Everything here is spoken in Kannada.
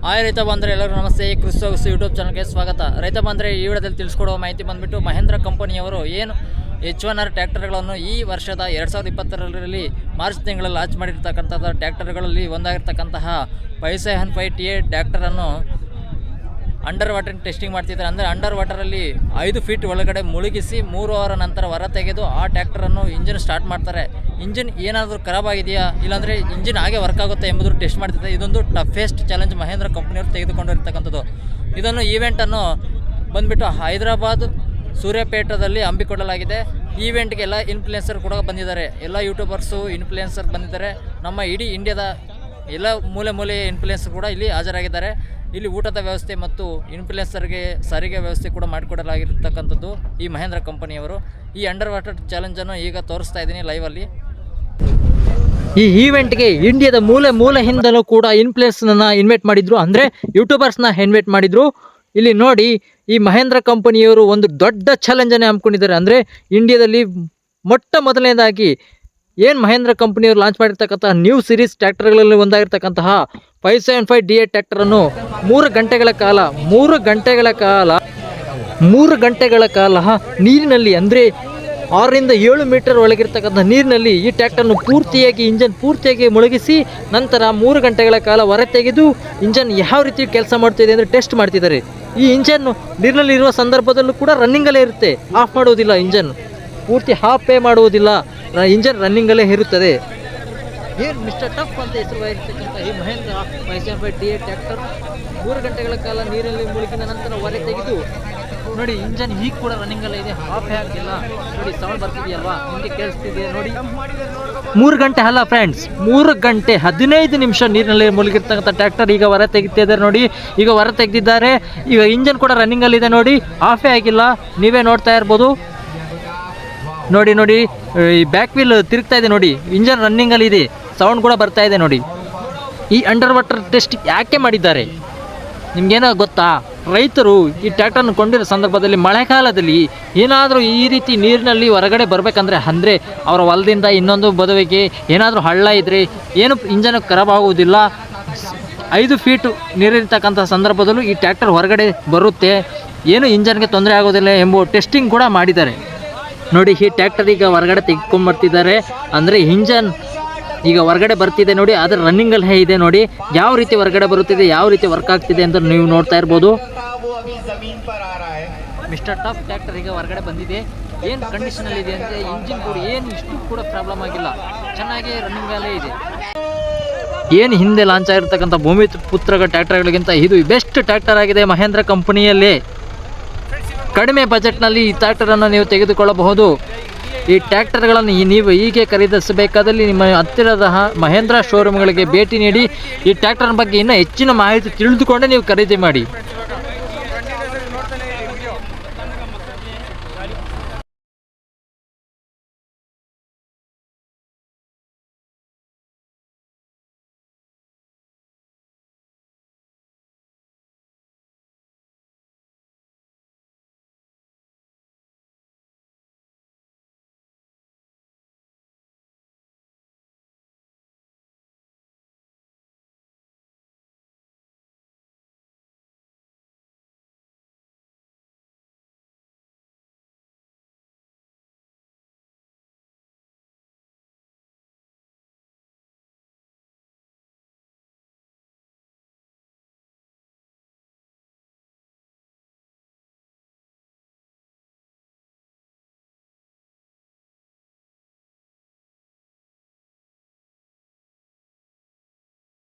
ಹಾಯ್ ರೈತ ಬಂದರೆ ಎಲ್ಲರೂ ನಮಸ್ತೆ. ಕೃಷಿ ಯೂಟ್ಯೂಬ್ ಚಾನಲ್ಗೆ ಸ್ವಾಗತ. ರೈತ ಬಂದರೆ ಈ ವಿಡಿಯೋದಲ್ಲಿ ತಿಳಿಸ್ಕೊಡುವ ಮಾಹಿತಿ ಬಂದುಬಿಟ್ಟು ಮಹೇಂದ್ರ ಕಂಪನಿಯವರು ಏನು H1R ಟ್ರ್ಯಾಕ್ಟರ್ಗಳನ್ನು ಈ ವರ್ಷದ 2020ರಲ್ಲಿ ಮಾರ್ಚ್ ತಿಂಗಳಲ್ಲಿ ಲಾಂಚ್ ಮಾಡಿರ್ತಕ್ಕಂಥ ಟ್ರ್ಯಾಕ್ಟರ್ಗಳಲ್ಲಿ ಒಂದಾಗಿರ್ತಕ್ಕಂತಹ 575 TA ಟ್ರ್ಯಾಕ್ಟರನ್ನು ಅಂಡರ್ ವಾಟರ್ ಟೆಸ್ಟಿಂಗ್ ಮಾಡ್ತಿದ್ದಾರೆ. ಅಂದರೆ ಅಂಡರ್ ವಾಟರಲ್ಲಿ 5 ಫೀಟ್ ಒಳಗಡೆ ಮುಳುಗಿಸಿ 3 ಅವರ ನಂತರ ಹೊರ ತೆಗೆದು ಆ ಟ್ರ್ಯಾಕ್ಟರನ್ನು ಇಂಜಿನ್ ಸ್ಟಾರ್ಟ್ ಮಾಡ್ತಾರೆ. ಇಂಜಿನ್ ಏನಾದರೂ ಖರಾಬ್ ಆಗಿದೆಯಾ ಇಲ್ಲಾಂದರೆ ಇಂಜಿನ್ ಹಾಗೆ ವರ್ಕ್ ಆಗುತ್ತೆ ಎಂಬುದು ಟೆಸ್ಟ್ ಮಾಡ್ತಿದ್ದಾರೆ. ಇದೊಂದು ಟಫೆಸ್ಟ್ ಚಾಲೆಂಜ್ ಮಹೇಂದ್ರ ಕಂಪನಿಯವರು ತೆಗೆದುಕೊಂಡಿರ್ತಕ್ಕಂಥದ್ದು. ಇದನ್ನು ಈವೆಂಟನ್ನು ಬಂದುಬಿಟ್ಟು ಹೈದರಾಬಾದ್ ಸೂರ್ಯಾಪೇಟದಲ್ಲಿ ಹಮ್ಮಿಕೊಳ್ಳಲಾಗಿದೆ. ಈವೆಂಟ್ಗೆ ಎಲ್ಲ ಇನ್ಫ್ಲುಯೆನ್ಸರ್ ಕೂಡ ಬಂದಿದ್ದಾರೆ. ಎಲ್ಲ ಯೂಟ್ಯೂಬರ್ಸು ಇನ್ಫ್ಲುಯೆನ್ಸರ್ ಬಂದಿದ್ದಾರೆ. ನಮ್ಮ ಇಡೀ ಇಂಡಿಯಾದ ಎಲ್ಲ ಮೂಲೆ ಇನ್ಫ್ಲುಯೆನ್ಸರ್ ಕೂಡ ಇಲ್ಲಿ ಹಾಜರಾಗಿದ್ದಾರೆ. ಇಲ್ಲಿ ಊಟದ ವ್ಯವಸ್ಥೆ ಮತ್ತು ಇನ್ಫ್ಲುಯೆನ್ಸರ್ಗೆ ಸಾರಿಗೆ ವ್ಯವಸ್ಥೆ ಕೂಡ ಮಾಡಿಕೊಡಲಾಗಿರ್ತಕ್ಕಂಥದ್ದು ಈ ಮಹೇಂದ್ರ ಕಂಪನಿಯವರು. ಈ ಅಂಡರ್ ವಾಟರ್ ಚಾಲೆಂಜನ್ನು ಈಗ ತೋರಿಸ್ತಾ ಇದ್ದೀನಿ ಲೈವಲ್ಲಿ. ಈ ಈವೆಂಟ್ಗೆ ಇಂಡಿಯಾದ ಮೂಲೆಯಿಂದಲೂ ಕೂಡ ಇನ್ಫ್ಲುಯೆನ್ಸ್ನ ಇನ್ವೈಟ್ ಮಾಡಿದ್ರು, ಅಂದರೆ ಯೂಟ್ಯೂಬರ್ಸ್ನ ಇನ್ವೈಟ್ ಮಾಡಿದ್ರು. ಇಲ್ಲಿ ನೋಡಿ, ಈ ಮಹೇಂದ್ರ ಕಂಪನಿಯವರು ಒಂದು ದೊಡ್ಡ ಚಾಲೆಂಜನ್ನೇ ಹಮ್ಮಿಕೊಂಡಿದ್ದಾರೆ. ಅಂದರೆ ಇಂಡಿಯಾದಲ್ಲಿ ಮೊಟ್ಟ ಮೊದಲನೇದಾಗಿ ಏನು ಮಹೇಂದ್ರ ಕಂಪನಿಯವರು ಲಾಂಚ್ ಮಾಡಿರ್ತಕ್ಕಂತಹ ನ್ಯೂ ಸೀರೀಸ್ ಟ್ರ್ಯಾಕ್ಟರ್ಗಳಲ್ಲಿ ಒಂದಾಗಿರ್ತಕ್ಕಂತಹ 575 DA ಟ್ರ್ಯಾಕ್ಟರನ್ನು 3 ಗಂಟೆಗಳ ಕಾಲ ನೀರಿನಲ್ಲಿ, ಅಂದರೆ 6 ರಿಂದ 7 ಮೀಟರ್ ಒಳಗಿರ್ತಕ್ಕಂಥ ನೀರಿನಲ್ಲಿ ಈ ಟ್ರ್ಯಾಕ್ಟರ್ನು ಇಂಜನ್ ಪೂರ್ತಿಯಾಗಿ ಮುಳುಗಿಸಿ ನಂತರ 3 ಗಂಟೆಗಳ ಕಾಲ ಹೊರ ತೆಗೆದು ಇಂಜನ್ ಯಾವ ರೀತಿ ಕೆಲಸ ಮಾಡ್ತಿದೆ ಅಂದರೆ ಟೆಸ್ಟ್ ಮಾಡ್ತಿದ್ದಾರೆ. ಈ ಇಂಜನ್ನು ನೀರಿನಲ್ಲಿರುವ ಸಂದರ್ಭದಲ್ಲೂ ಕೂಡ ರನ್ನಿಂಗಲ್ಲೇ ಇರುತ್ತೆ, ಆಫ್ ಮಾಡುವುದಿಲ್ಲ. ಇಂಜನ್ ಪೂರ್ತಿ ಹಾಫೇ ಮಾಡುವುದಿಲ್ಲ, ಇಂಜನ್ ರನ್ನಿಂಗಲ್ಲೇ ಇರುತ್ತದೆ. ಏನು ಮಿಸ್ಟರ್ ಟಫ್ ಅಂತ ಹೆಸರುವಾಗಿರ್ತಕ್ಕಂಥ ಈ ಮಹೇಂದ್ರ 575 DA ಟ್ರ್ಯಾಕ್ಟರ್ 3 ಗಂಟೆಗಳ ಕಾಲ ನೀರಲ್ಲಿ ಮುಳುಗಿದ ನಂತರ ಹೊರ ತೆಗೆದು ನೋಡಿ, ಇಂಜನ್ ಈಗ ಕೂಡ ರನ್ನಿಂಗಲ್ಲೇ ಇದೆ, ಹಾಫೇ ಆಗಿಲ್ಲ. ನೋಡಿ, ಸೌಂಡ್ ಬರ್ತಿದೆಯಲ್ವಾ, ನಿಮಗೆ ಕೇಳಿಸ್ತಿದೆ ನೋಡಿ. 3 ಗಂಟೆ ಅಲ್ಲ ಫ್ರೆಂಡ್ಸ್, 3 ಗಂಟೆ 15 ನಿಮಿಷ ನೀರಿನಲ್ಲಿ ಮುಳುಗಿರ್ತಕ್ಕಂಥ ಟ್ರ್ಯಾಕ್ಟರ್ ಈಗ ಹೊರ ತೆಗಿತಿದ್ದಾರೆ ನೋಡಿ. ಈಗ ಹೊರ ತೆಗೆದಿದ್ದಾರೆ. ಈಗ ಇಂಜನ್ ಕೂಡ ರನ್ನಿಂಗಲ್ಲಿದೆ ನೋಡಿ, ಹಾಫೇ ಆಗಿಲ್ಲ. ನೀವೇ ನೋಡ್ತಾ ಇರ್ಬೋದು ನೋಡಿ. ಈ ಬ್ಯಾಕ್ ವೀಲ್ ತಿರುಗ್ತಾ ಇದೆ ನೋಡಿ, ಇಂಜನ್ ರನ್ನಿಂಗಲ್ಲಿ ಇದೆ, ಸೌಂಡ್ ಕೂಡ ಬರ್ತಾ ಇದೆ ನೋಡಿ. ಈ ಅಂಡರ್ ವಾಟರ್ ಟೆಸ್ಟ್ ಯಾಕೆ ಮಾಡಿದ್ದಾರೆ ನಿಮಗೇನೋ ಗೊತ್ತಾ? ರೈತರು ಈ ಟ್ರ್ಯಾಕ್ಟರ್ನ ಕೊಂಡಿರೋ ಸಂದರ್ಭದಲ್ಲಿ ಮಳೆಗಾಲದಲ್ಲಿ ಏನಾದರೂ ಈ ರೀತಿ ನೀರಿನಲ್ಲಿ ಹೊರಗಡೆ ಬರಬೇಕಂದ್ರೆ, ಅಂದರೆ ಅವರ ಹೊಲದಿಂದ ಇನ್ನೊಂದು ಬದುವಿಗೆ ಏನಾದರೂ ಹಳ್ಳ ಇದ್ದರೆ ಏನು ಇಂಜನ್ ಖರಾಬ್ ಆಗುವುದಿಲ್ಲ. 5 ಫೀಟ್ ನೀರಿರ್ತಕ್ಕಂಥ ಸಂದರ್ಭದಲ್ಲೂ ಈ ಟ್ರ್ಯಾಕ್ಟರ್ ಹೊರಗಡೆ ಬರುತ್ತೆ, ಏನು ಇಂಜನ್ಗೆ ತೊಂದರೆ ಆಗೋದಿಲ್ಲ ಎಂಬ ಟೆಸ್ಟಿಂಗ್ ಕೂಡ ಮಾಡಿದ್ದಾರೆ ನೋಡಿ. ಈ ಟ್ರ್ಯಾಕ್ಟರ್ ಈಗ ಹೊರಗಡೆ ತೆಗೆದುಕೊಂಡ್ಬರ್ತಿದ್ದಾರೆ, ಅಂದರೆ ಇಂಜನ್ ಈಗ ಹೊರಗಡೆ ಬರ್ತಿದೆ ನೋಡಿ, ಅದರ ರನ್ನಿಂಗಲ್ಲೇ ಇದೆ ನೋಡಿ. ಯಾವ ರೀತಿ ಹೊರಗಡೆ ಬರುತ್ತಿದೆ, ಯಾವ ರೀತಿ ವರ್ಕ್ ಆಗ್ತಿದೆ ಅಂತ ನೀವು ನೋಡ್ತಾ ಇರ್ಬೋದು. ಮಿಸ್ಟರ್ ಟಾಪ್ ಟ್ರ್ಯಾಕ್ಟರ್ ಈಗ ಹೊರಗಡೆ ಬಂದಿದೆ. ಏನು ಕಂಡೀಷನಲ್ಲಿದೆ ಅಂದರೆ ಇಂಜಿನ್ ಕೂಡ ಏನು ಇಷ್ಟು ಕೂಡ ಪ್ರಾಬ್ಲಮ್ ಆಗಿಲ್ಲ, ಚೆನ್ನಾಗಿ ರನ್ನಿಂಗಲ್ಲೇ ಇದೆ. ಏನು ಹಿಂದೆ ಲಾಂಚ್ ಆಗಿರ್ತಕ್ಕಂಥ ಭೂಮಿ ಪುತ್ರಗ ಟ್ರ್ಯಾಕ್ಟರ್ಗಳಿಗಿಂತ ಇದು ಬೆಸ್ಟ್ ಟ್ರ್ಯಾಕ್ಟರ್ ಆಗಿದೆ ಮಹೇಂದ್ರ ಕಂಪನಿಯಲ್ಲಿ. ಕಡಿಮೆ ಬಜೆಟ್ನಲ್ಲಿ ಈ ಟ್ರ್ಯಾಕ್ಟರನ್ನು ನೀವು ತೆಗೆದುಕೊಳ್ಳಬಹುದು. ಈ ಟ್ರ್ಯಾಕ್ಟರ್ಗಳನ್ನು ನೀವು ಹೀಗೆ ಖರೀದಿಸಬೇಕಾದಲ್ಲಿ ನಿಮ್ಮ ಹತ್ತಿರದ ಮಹೇಂದ್ರ ಶೋರೂಮ್ಗಳಿಗೆ ಭೇಟಿ ನೀಡಿ ಈ ಟ್ರ್ಯಾಕ್ಟರ್ ಬಗ್ಗೆ ಇನ್ನೂ ಹೆಚ್ಚಿನ ಮಾಹಿತಿ ತಿಳಿದುಕೊಂಡೇ ನೀವು ಖರೀದಿ ಮಾಡಿ.